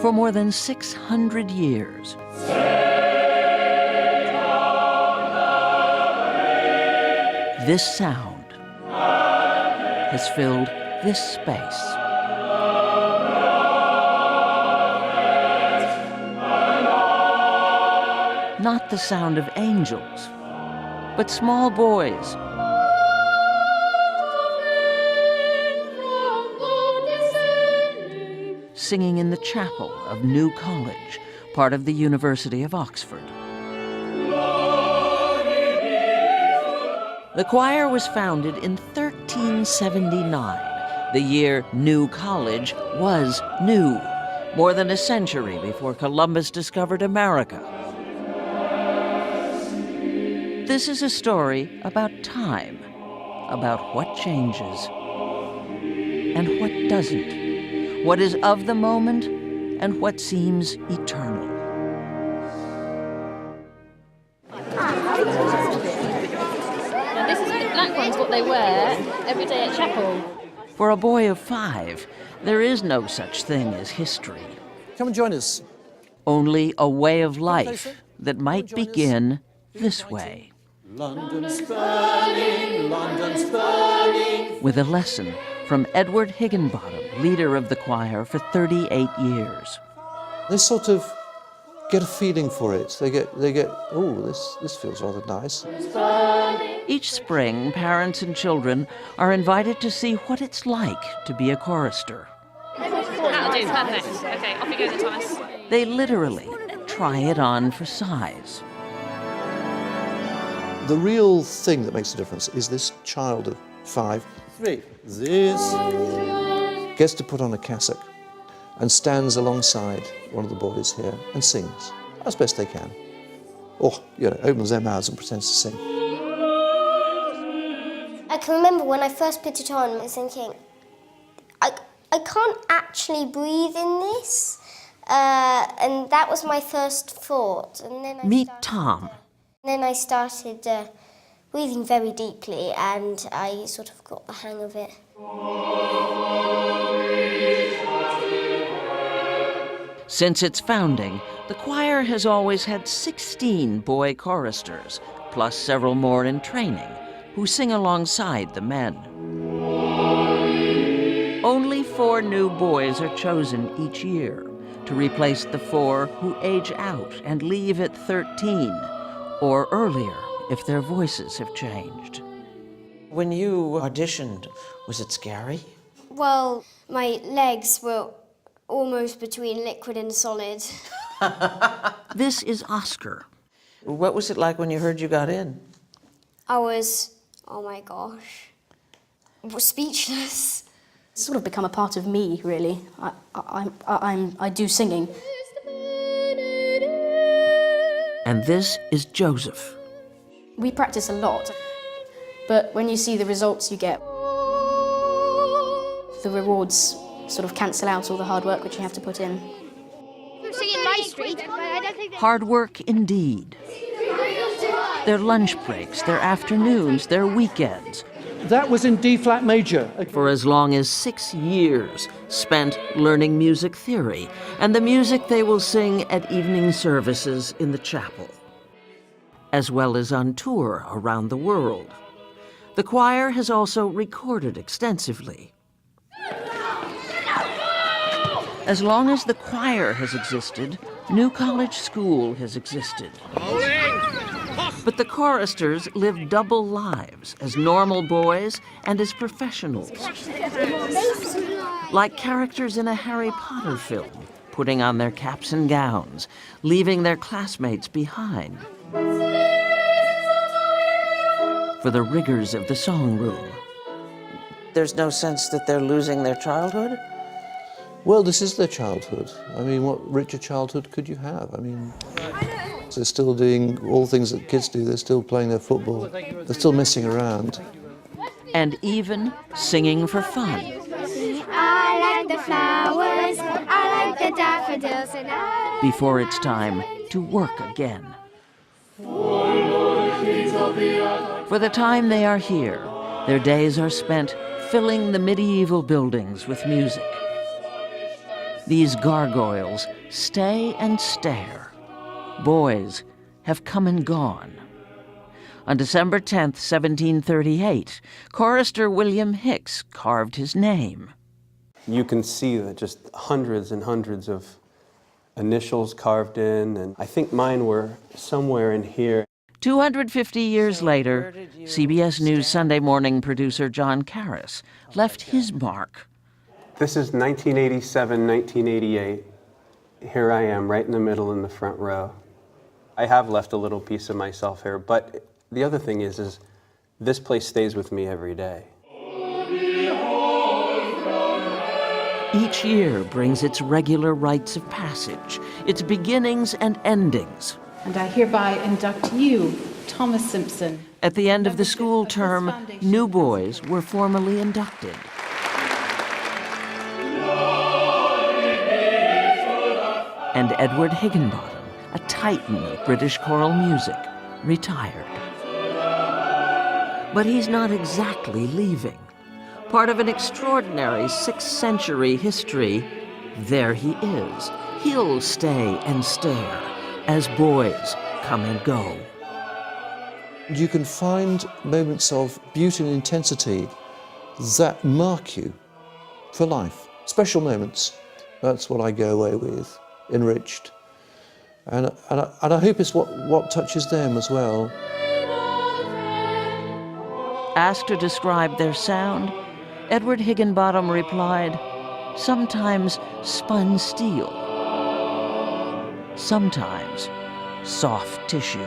For more than 600 years, this sound has filled this space. Not the sound of angels, but small boys singing in the chapel of New College, part of the University of Oxford. The choir was founded in 1379, the year New College was new, more than a century before Columbus discovered America. This is a story about time, about what changes and what doesn't, what is of the moment and what seems eternal. Now this is the black ones, what they wear every day at chapel. For a boy of 5, there is no such thing as history. Come and join us. Only a way of life that might begin this way. London's burning, London's burning. With a lesson from Edward Higginbottom, leader of the choir for 38 years. They sort of get a feeling for it. They get. Oh, this feels rather nice. Each spring, parents and children are invited to see what it's like to be a chorister. That'll do, perfect. Okay, off you go, Thomas. They literally try it on for size. The real thing that makes a difference is this child of 5, 3. This gets to put on a cassock and stands alongside one of the boys here and sings as best they can. Or, opens their mouths and pretends to sing. I can remember when I first put it on, I was thinking, I can't actually breathe in this. And that was my first thought. And then Meet Tom. Then I started breathing very deeply, and I sort of got the hang of it. Since its founding, the choir has always had 16 boy choristers, plus several more in training, who sing alongside the men. Only 4 new boys are chosen each year to replace the 4 who age out and leave at 13, or earlier if their voices have changed. When you auditioned, was it scary? Well, my legs were almost between liquid and solid. This is Oscar. What was it like when you heard you got in? I was, oh my gosh, speechless. It's sort of become a part of me, really. I do singing. And this is Joseph. We practice a lot, but when you see the results you get, the rewards sort of cancel out all the hard work which you have to put in. Hard work indeed. Their lunch breaks, their afternoons, their weekends. That was in D flat major. For as long as 6 years spent learning music theory and the music they will sing at evening services in the chapel, as well as on tour around the world. The choir has also recorded extensively. As long as the choir has existed, New College School has existed. But the choristers live double lives as normal boys and as professionals. Like characters in a Harry Potter film, putting on their caps and gowns, leaving their classmates behind for the rigors of the song room. There's no sense that they're losing their childhood? Well, this is their childhood. I mean, what richer childhood could you have? I mean, they're still doing all the things that kids do. They're still playing their football. They're still messing around. And even singing for fun. I like the flowers, I like the daffodils, and Before it's time to work again. For the time they are here, their days are spent filling the medieval buildings with music. These gargoyles stay and stare. Boys have come and gone. On December 10th, 1738, chorister William Hicks carved his name. You can see that just hundreds and hundreds of initials carved in, and I think mine were somewhere in here. 250 years later, CBS News Sunday morning producer John Karras left his mark. This is 1987, 1988. Here I am, right in the middle in the front row. I have left a little piece of myself here, but the other thing is this place stays with me every day. Each year brings its regular rites of passage, its beginnings and endings. And I hereby induct you, Thomas Simpson. At the end of the school term, new boys were formally inducted. And Edward Higginbottom, a titan of British choral music, retired. But he's not exactly leaving. Part of an extraordinary 6th century history, there he is. He'll stay and stare as boys come and go. You can find moments of beauty and intensity that mark you for life. Special moments. That's what I go away with, enriched. And I hope it's what touches them as well. Asked to describe their sound, Edward Higginbottom replied, sometimes spun steel, sometimes soft tissue.